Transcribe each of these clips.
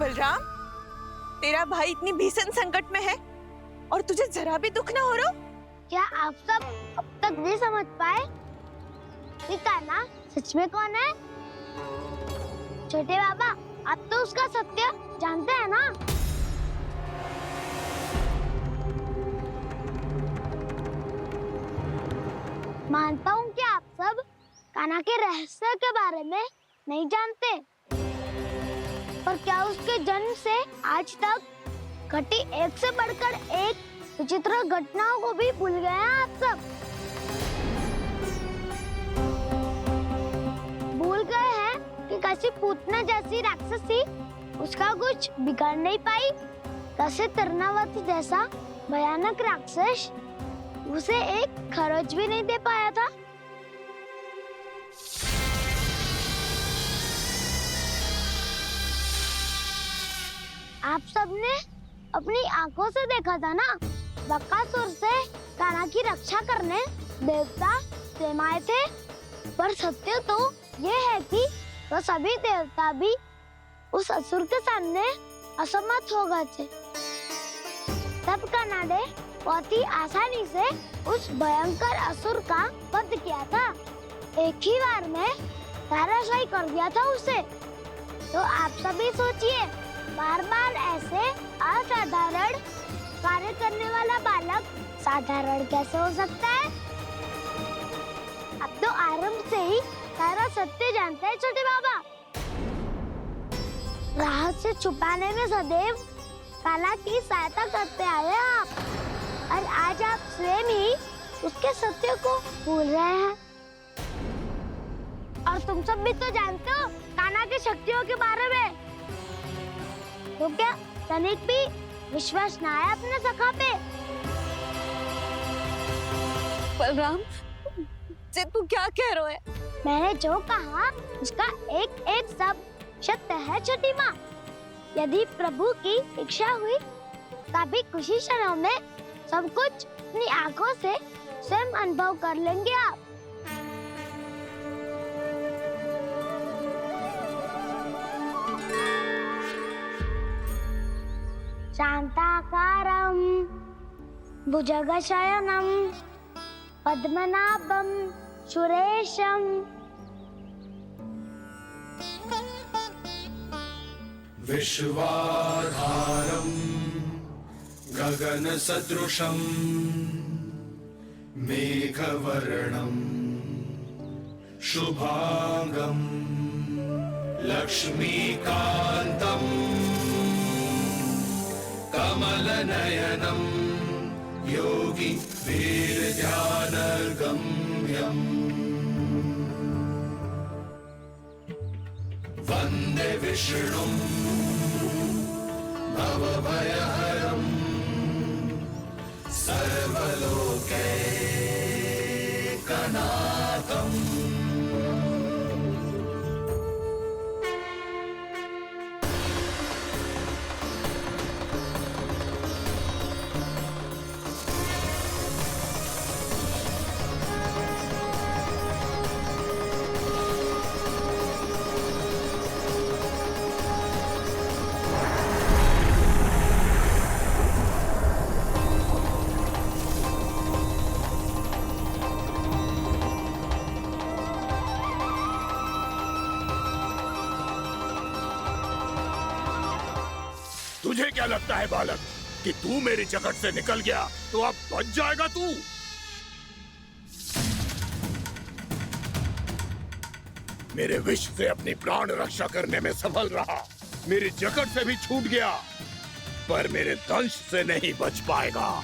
बलराम, तेरा भाई इतनी भीषण संकट में है और तुझे जरा भी दुख ना हो रहा? क्या आप सब अब तक नहीं समझ पाए कि कान्हा सच में कौन है? छोटे बाबा, आप तो उसका सत्य जानते हैं ना? मानता हूँ कि आप सब कान्हा के रहस्य के बारे में नहीं जानते, पर क्या उसके जन्म से आज तक घटी एक से बढ़कर एक विचित्र घटनाओं को भी भूल गए हैं आप सब? भूल गए हैं कि कैसी पूतना जैसी राक्षसी उसका कुछ बिगाड़ नहीं पाई, कैसे तरनावती जैसा भयानक राक्षस उसे एक खरोच भी नहीं दे पाया था। आप सबने अपनी आंखों से देखा था ना, बकासुर से कान्हा की रक्षा करने देवता स्वयं आए थे। पर सत्य तो ये है कि वो सभी देवता भी उस असुर के सामने असमर्थ हो गए थे। तब कान्हा ने बहुत ही आसानी से उस भयंकर असुर का वध किया था। एक ही बार में धराशायी कर दिया था उसे। तो आप सभी सोचिए, बार बार ऐसे असाधारण कार्य करने वाला बालक साधारण कैसे हो सकता है? अब तो आरंभ से ही सारा सत्य जानते हैं छोटे बाबा। रहस्य छुपाने में सदैव कान्हा की सहायता करते आए हैं आप, और आज आप स्वयं ही उसके सत्य को भूल रहे हैं। और तुम सब भी तो जानते हो कान्हा की शक्तियों के बारे में। तो क्या तनिक भी विश्वास ना है अपने सखा पे? बलराम, जे तू क्या कह रहा है? मैंने जो कहा उसका एक एक शब्द सत्य है छोटी माँ। यदि प्रभु की इच्छा हुई तभी कुछ ही क्षणों में सब कुछ अपनी आंखों से स्वयं अनुभव कर लेंगे आप। शांताकारं भुजगशयनं पद्मनाभं सुरेशं विश्वाधारं गगनसदृशं मेघवर्णं शुभांगं लक्ष्मीकान्तं कमलनयनं योगी वीरध्यानगम्यम् वन्दे विष्णुं भवभयहरं सर्वलोकैकनाथम्। तुझे क्या लगता है बालक कि तू मेरी जगत से निकल गया तो अब बच जाएगा तू? मेरे विष से अपनी प्राण रक्षा करने में सफल रहा, मेरी जगत से भी छूट गया, पर मेरे दंश से नहीं बच पाएगा।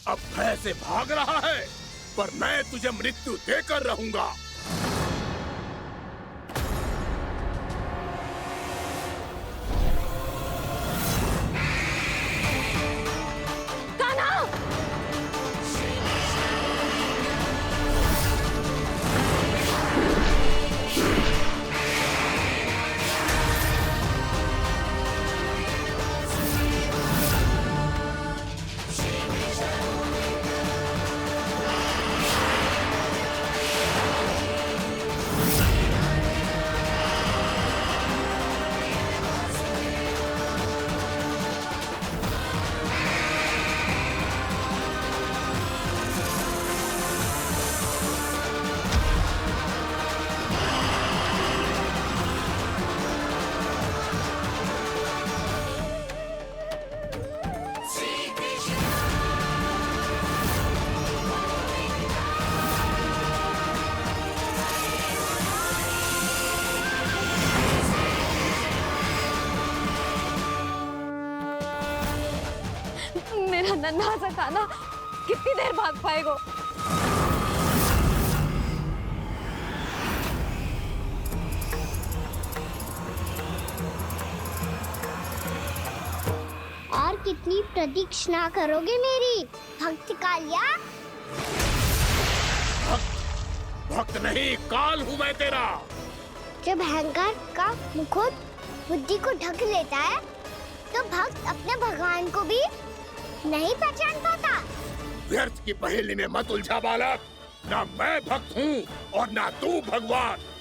अब भय से भाग रहा है, पर मैं तुझे मृत्यु देकर रहूंगा। मेरा नन्हा सा कान्हा कितनी देर भाग पाएगा? और कितनी प्रतीक्षा करोगे मेरी भक्त कालिया? भक्त नहीं, काल हूँ मैं तेरा। जब अहंकार का मुकुट बुद्धि को ढक लेता है तो भक्त अपने भगवान को भी नहीं पहचान पाता। व्यर्थ की पहेली में मत उलझा बालक। ना मैं भक्त हूँ और ना तू भगवान।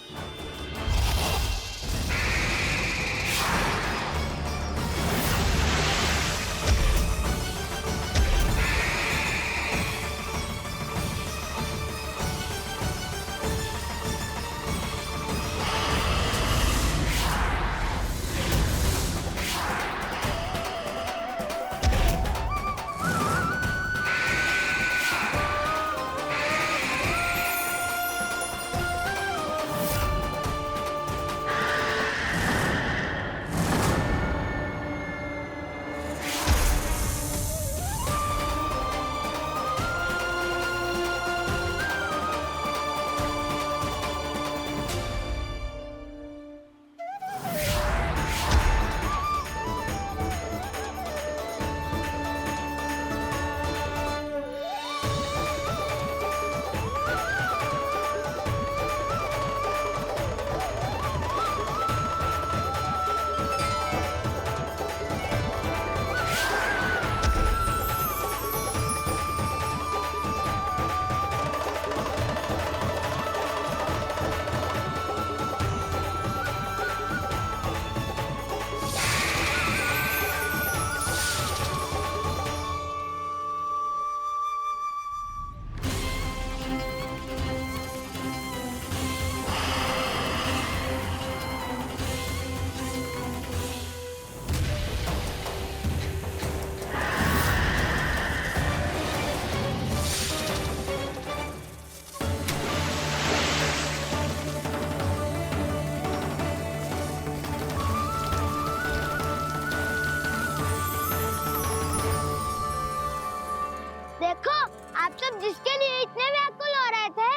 जिसके लिए इतने व्याकुल हो रहे थे,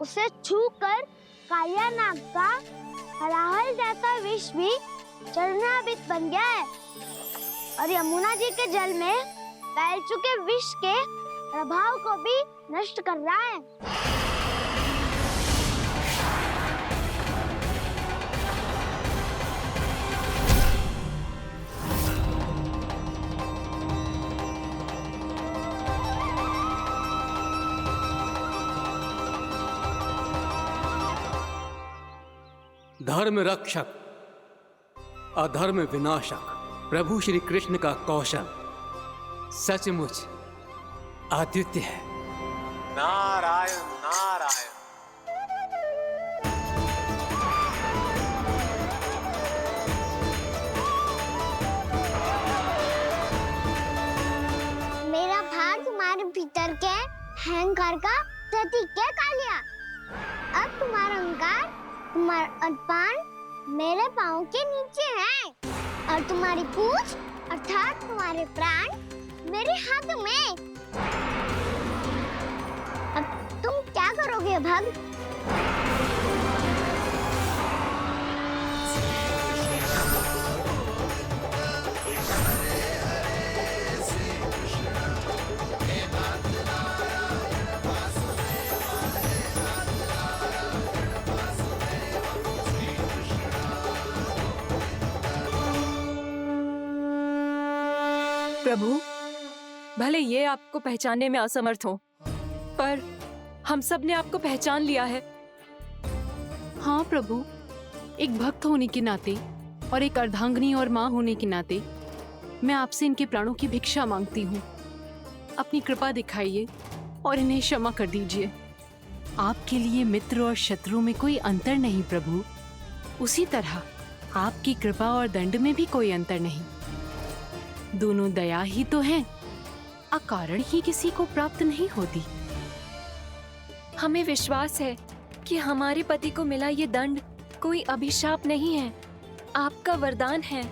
उसे छूकर कालिया नाग का हलाहल जैसा विष भी चरणामृत बन गया है और यमुना जी के जल में फैल चुके विष के प्रभाव को भी नष्ट कर रहा है। धर्म रक्षक अधर्म विनाशक प्रभु श्री कृष्ण का कौशल सचमुच अद्वितीय है। नारायण नारायण। मेरा भाग तुम्हारे भीतर के अहंकार का प्रतीक है कालिया। अब तुम्हारा अहंकार, तुम्हारा अभिमान मेरे पाँव के नीचे है और तुम्हारी पूंछ अर्थात तुम्हारे प्राण मेरे हाथ में। अब तुम क्या करोगे भक्त? प्रभु, भले ये आपको पहचानने में असमर्थ हो, पर हम सब ने आपको पहचान लिया है। हाँ प्रभु, एक भक्त होने के नाते और एक अर्धांगिनी और माँ होने के नाते मैं आपसे इनके प्राणों की भिक्षा मांगती हूँ। अपनी कृपा दिखाइए और इन्हें क्षमा कर दीजिए। आपके लिए मित्र और शत्रु में कोई अंतर नहीं प्रभु। उसी तरह आपकी कृपा और दंड में भी कोई अंतर नहीं। दोनों दया ही तो हैं, अकारण ही किसी को प्राप्त नहीं होती। हमें विश्वास है कि हमारे पति को मिला ये दंड कोई अभिशाप नहीं है, आपका वरदान है।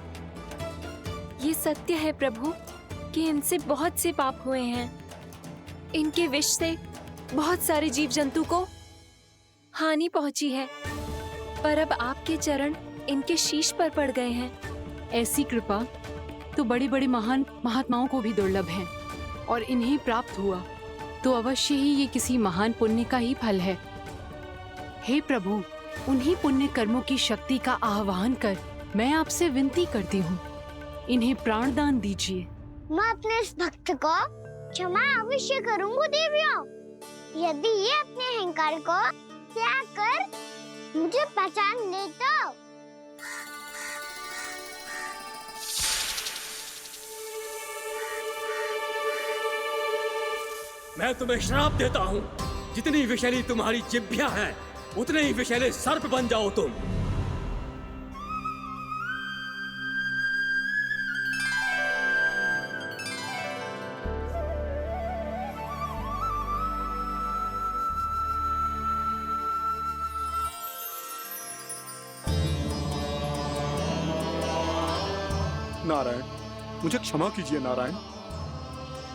ये सत्य है प्रभु, कि इनसे बहुत से पाप हुए हैं। इनके विष से बहुत सारे जीव जंतु को हानि पहुंची है, पर अब आपके चरण इनके शीश पर पड़ गए हैं। ऐसी कृपा तो बड़े बड़े महान महात्माओं को भी दुर्लभ है, और इन्हें प्राप्त हुआ तो अवश्य ही ये किसी महान पुण्य का ही फल है। हे प्रभु, उन्हीं पुण्य कर्मों की शक्ति का आह्वान कर मैं आपसे विनती करती हूँ, इन्हें प्राण दान दीजिए। मैं अपने इस भक्त को क्षमा अवश्य करूंगा देवियों, यदि ये अपने अहंकार को त्याग कर मुझे पहचान ले तो। मैं तुम्हें श्राप देता हूँ, जितनी विषैली तुम्हारी जिह्वा है उतने ही विषैले सर्प बन जाओ तुम। नारायण, मुझे क्षमा कीजिए नारायण।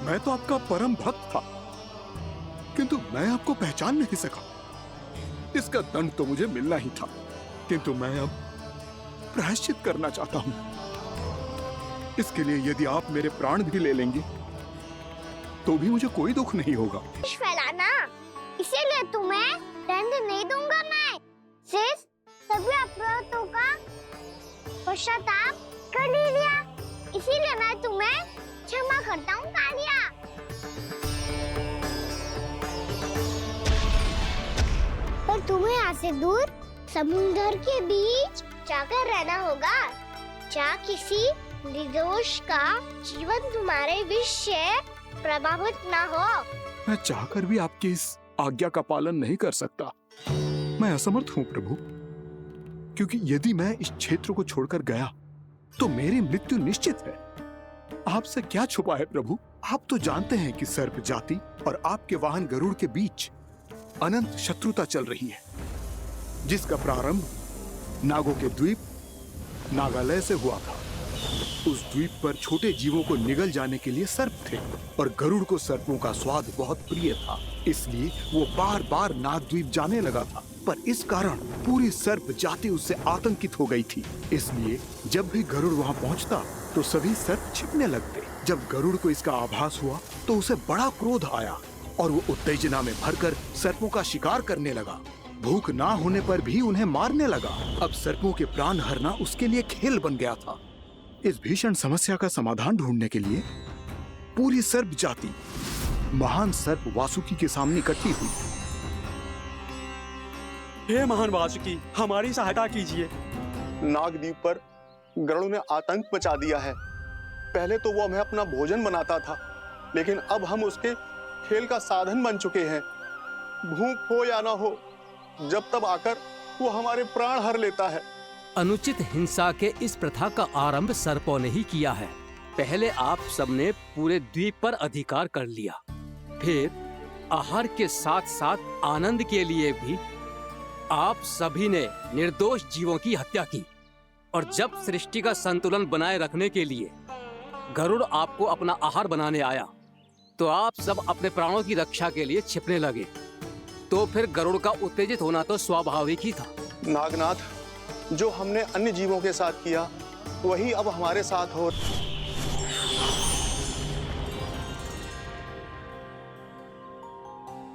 मैं तो आपका परम भक्त था, किंतु मैं आपको पहचान नहीं सका। इसका दंड तो मुझे मिलना ही था, किंतु मैं अब प्रायश्चित करना चाहता हूं। इसके लिए यदि आप मेरे प्राण भी ले लेंगे तो भी मुझे कोई दुख नहीं होगा। फैलाना, इसीलिए तुम्हें दंड नहीं दूंगा मैं। सिर्फ सभी अपराधों का पश्चाताप कर लिया, इसीलिए मैं तुम्हें क्षमा करता हूँ कालिया। पर तुम्हें यहाँ से दूर समुद्र के बीच जाकर रहना होगा, जहाँ किसी निर्दोष का जीवन तुम्हारे विष से प्रभावित ना हो। मैं चाहकर भी आपकी इस आज्ञा का पालन नहीं कर सकता। मैं असमर्थ हूँ प्रभु, क्योंकि यदि मैं इस क्षेत्र को छोड़कर गया तो मेरी मृत्यु निश्चित है। आपसे क्या छुपा है प्रभु, आप तो जानते हैं कि सर्प जाति और आपके वाहन गरुड़ के बीच अनंत शत्रुता चल रही है, जिसका प्रारंभ नागों के द्वीप नागालय से हुआ था। उस द्वीप पर छोटे जीवों को निगल जाने के लिए सर्प थे, और गरुड़ को सर्पों का स्वाद बहुत प्रिय था, इसलिए वो बार बार नागद्वीप जाने लगा था। पर इस कारण पूरी सर्प जाति उससे आतंकित हो गई थी। इसलिए जब भी गरुड़ वहां पहुंचता तो सभी सर्प छिपने लगते। जब गरुड़ को इसका आभास हुआ तो उसे बड़ा क्रोध आया और वो उत्तेजना में भरकर सर्पों का शिकार करने लगा। भूख ना होने पर भी उन्हें मारने लगा। अब सर्पों के प्राण हरना उसके लिए खेल बन गया था। इस भीषण समस्या का समाधान ढूंढने के लिए पूरी सर्प जाति महान सर्प वासुकी के सामने इकट्ठी हुई। हे महान वासुकी, हमारी सहायता कीजिए। नागद्वीप पर गरुड़ ने आतंक मचा दिया है। पहले तो वो हमें अपना भोजन बनाता था, लेकिन अब हम उसके खेल का साधन बन चुके हैं। भूख हो या ना हो, जब तब आकर वो हमारे प्राण हर लेता है। अनुचित हिंसा के इस प्रथा का आरंभ सर्पों ने ही किया है। पहले आप सबने पूरे द्वीप पर अधिकार कर लिया, फिर आहार के साथ साथ आनंद के लिए भी आप सभी ने निर्दोष जीवों की हत्या की। और जब सृष्टि का संतुलन बनाए रखने के लिए गरुड़ आपको अपना आहार बनाने आया, तो आप सब अपने प्राणों की रक्षा के लिए छिपने लगे। तो फिर गरुड़ का उत्तेजित होना तो स्वाभाविक ही था। नागनाथ, जो हमने अन्य जीवों के साथ किया वही अब हमारे साथ हो।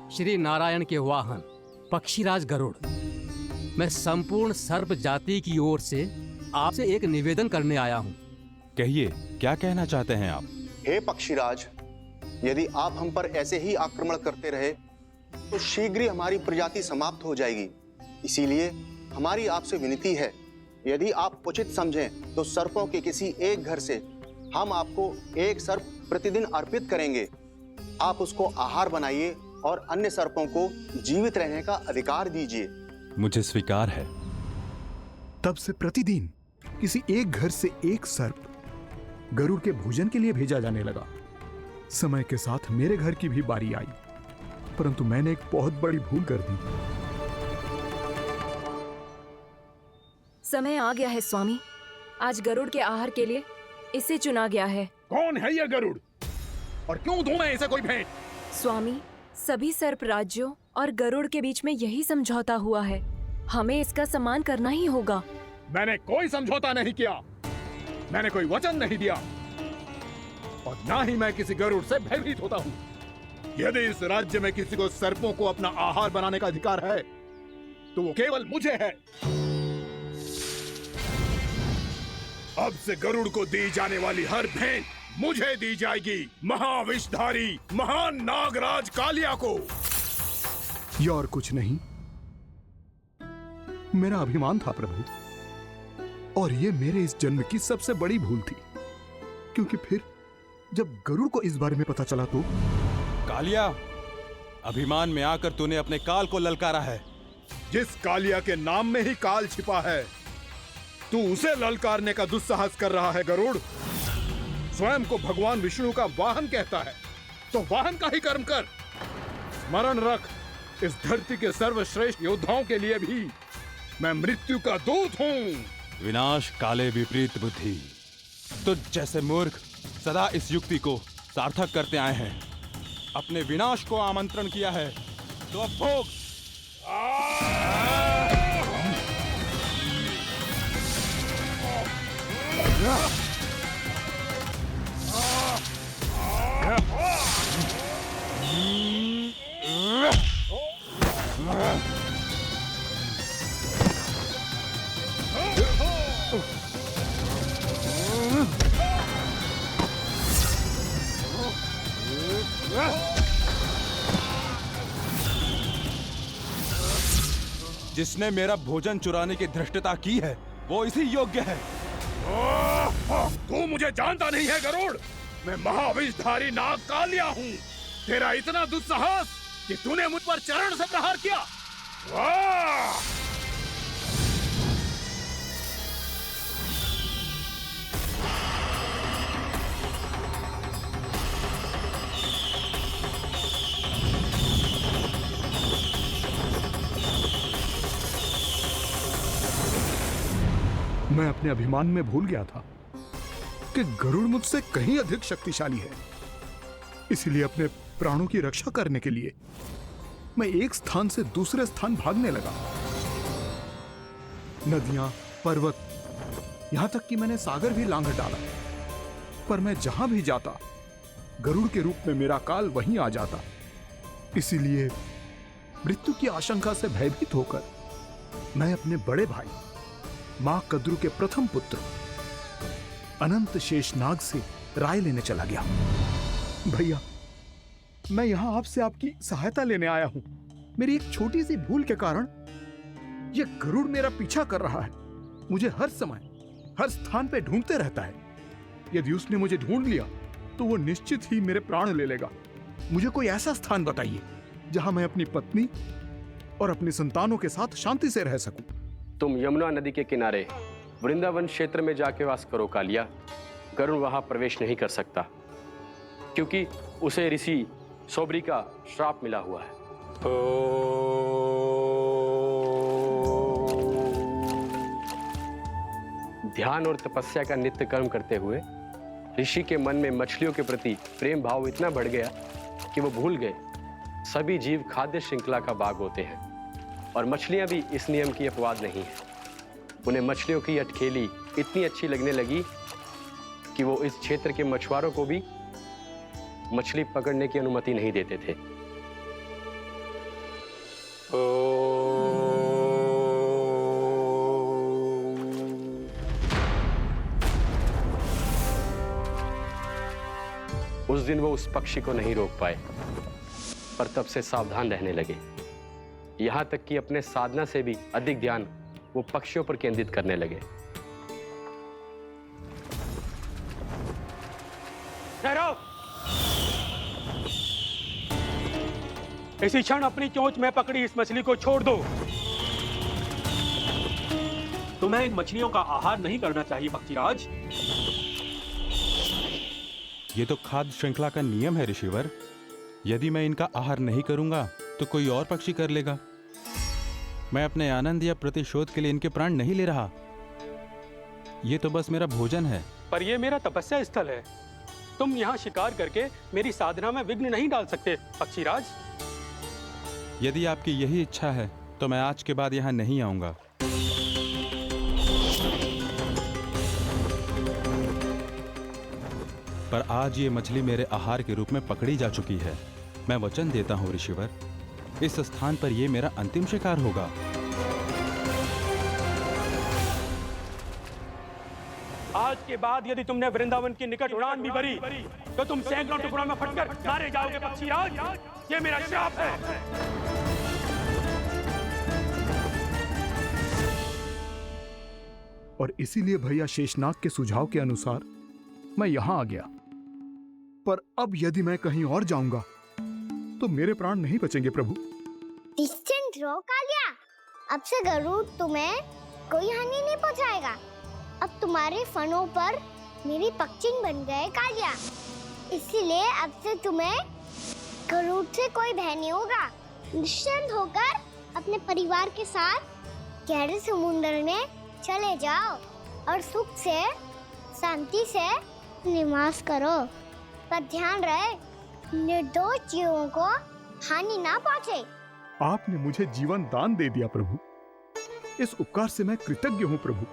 श्री नारायण के वाहन पक्षीराज गरुड़, मैं संपूर्ण सर्प जाति की ओर से आपसे एक निवेदन करने आया हूँ। कहिए, क्या कहना चाहते हैं आप? हे पक्षीराज, यदि आप हम पर ऐसे ही आक्रमण करते रहे तो शीघ्र ही हमारी प्रजाति समाप्त हो जाएगी। इसीलिए हमारी आपसे विनती है, यदि आप उचित समझें तो सर्पों के किसी एक घर से हम आपको एक सर्प प्रतिदिन अर्पित करेंगे। आप उसको आहार बनाइए और अन्य सर्पों को जीवित रहने का अधिकार दीजिए। मुझे स्वीकार है। तब से प्रतिदिन किसी एक घर से एक सर्प गरुड़ के भोजन के लिए भेजा जाने लगा। समय के साथ मेरे घर की भी बारी आई, परंतु मैंने एक बहुत बड़ी भूल कर दी। समय आ गया है स्वामी, आज गरुड़ के आहार के लिए इसे चुना गया है। कौन है ये गरुड़? और क्यों दूं मैं इसे कोई भेंट? स्वामी, सभी सर्प राज्यों और गरुड़ के बीच में यही समझौता हुआ है। हमें इसका सम्मान करना ही होगा। मैंने कोई समझौता नहीं किया, मैंने कोई वचन नहीं दिया, और ना ही मैं किसी गरुड़ से भयभीत होता हूँ। यदि इस राज्य में किसी को सर्पों को अपना आहार बनाने का अधिकार है, तो वो केवल मुझे है। अब से गरुड़ को दी जाने वाली हर भेंट मुझे दी जाएगी, महाविषधारी महान नागराज कालिया को। ये और कुछ नहीं, मेरा अभिमान था प्रभु, और ये मेरे इस जन्म की सबसे बड़ी भूल थी। क्योंकि फिर जब गरुड़ को इस बारे में पता चला तो कालिया, अभिमान में आकर तूने अपने काल को ललकारा है। जिस कालिया के नाम में ही काल छिपा है, तू उसे ललकारने का दुस्साहस कर रहा है गरुड़। स्वयं को भगवान विष्णु का वाहन कहता है, तो वाहन का ही कर्म कर। स्मरण रख, इस धरती के सर्वश्रेष्ठ योद्धाओं के लिए भी मैं मृत्यु का दूत हूं। विनाश काले विपरीत बुद्धि। तो जैसे मूर्ख सदा इस युक्ति को सार्थक करते आए हैं, अपने विनाश को आमंत्रण किया है, तो अब भोग। जिसने मेरा भोजन चुराने की धृष्टता की है, वो इसी योग्य है। तू मुझे जानता नहीं है गरुड़, मैं महाविषधारी नाग कालिया हूँ। तेरा इतना दुस्साहस कि तूने मुझ पर चरण से प्रहार किया। वाह! मैं अपने अभिमान में भूल गया था कि गरुड़ मुझसे कहीं अधिक शक्तिशाली है। इसलिए अपने प्राणों की रक्षा करने के लिए मैं एक स्थान से दूसरे स्थान भागने लगा। नदियां, पर्वत, यहां तक कि मैंने सागर भी लांघ डाला, पर मैं जहां भी जाता गरुड़ के रूप में मेरा काल वहीं आ जाता। इसीलिए मृत्यु की आशंका से भयभीत होकर मैं अपने बड़े भाई मां कद्रू के प्रथम पुत्र अनंत शेषनाग से राय लेने चला गया। भैया, मैं यहां आपसे आपकी सहायता लेने आया हूं। मेरी एक छोटी सी भूल के कारण यह गरुड़ मेरा पीछा कर रहा है। मुझे हर समय हर स्थान पे ढूंढते रहता है। यदि उसने मुझे ढूंढ लिया तो वो निश्चित ही मेरे प्राण ले लेगा। मुझे कोई ऐसा स्थान बताइए जहां मैं अपनी पत्नी और अपनी संतानों के साथ शांति से रह सकूं। तुम यमुना नदी के किनारे वृंदावन क्षेत्र में जाके वास करो कालिया। गरुड़ वहां प्रवेश नहीं कर सकता, क्योंकि उसे ऋषि सोबरी का श्राप मिला हुआ है। ध्यान और तपस्या का नित्य कर्म करते हुए ऋषि के मन में मछलियों के प्रति प्रेम भाव इतना बढ़ गया कि वो भूल गए सभी जीव खाद्य श्रृंखला का भाग होते हैं, और मछलियां भी इस नियम की अपवाद नहीं है। उन्हें मछलियों की अटखेली इतनी अच्छी लगने लगी कि वो इस क्षेत्र के मछुआरों को भी मछली पकड़ने की अनुमति नहीं देते थे। उस दिन वो उस पक्षी को नहीं रोक पाए, पर तब से सावधान रहने लगे। यहां तक कि अपने साधना से भी अधिक ध्यान वो पक्षियों पर केंद्रित करने लगे। ठहरो! इसी क्षण अपनी चोंच में पकड़ी इस मछली को छोड़ दो। तुम्हें इन मछलियों का आहार नहीं करना चाहिए पक्षीराज। ये तो खाद्य श्रृंखला का नियम है ऋषिवर। यदि मैं इनका आहार नहीं करूंगा तो कोई और पक्षी कर लेगा। मैं अपने आनंद या प्रतिशोध के लिए इनके प्राण नहीं ले रहा। ये तो बस मेरा भोजन है। पर यह मेरा तपस्या स्थल है। तुम यहाँ शिकार करके मेरी साधना में विघ्न नहीं डाल सकते पक्षीराज। यदि आपकी यही इच्छा है तो मैं आज के बाद यहाँ नहीं आऊंगा। पर आज ये मछली मेरे आहार के रूप में पकड़ी जा चुकी है। मैं वचन देता हूँ ऋषिवर, इस स्थान पर ये मेरा अंतिम शिकार होगा। आज के बाद यदि तुमने वृंदावन की निकट उड़ान भी भरी तो तुम सैकड़ों टुकड़ों में फटकर मारे जाओगे पक्षीराज। ये मेरा श्राप है। और इसीलिए भैया शेषनाग के सुझाव के अनुसार मैं यहां आ गया। पर अब यदि मैं कहीं और जाऊंगा तो मेरे प्राण नहीं बचेंगे प्रभु। निश्चिंत रहो कालिया, अब से गरुड़ तुम्हें कोई हानि नहीं पहुंचाएगा। अब तुम्हारे फनों पर मेरी पक्षिन बन गए कालिया, इसीलिए अब से तुम्हें गरुड़ से कोई भय नहीं होगा। निश्चिंत होकर अपने परिवार के साथ गहरे समुद्र में चले जाओ और सुख से शांति से निवास करो। पर ध्यान रहे निर्दोष जीवों को हानि ना पहुंचे। आपने मुझे जीवन दान दे दिया प्रभु, इस उपकार से मैं कृतज्ञ हूँ प्रभु।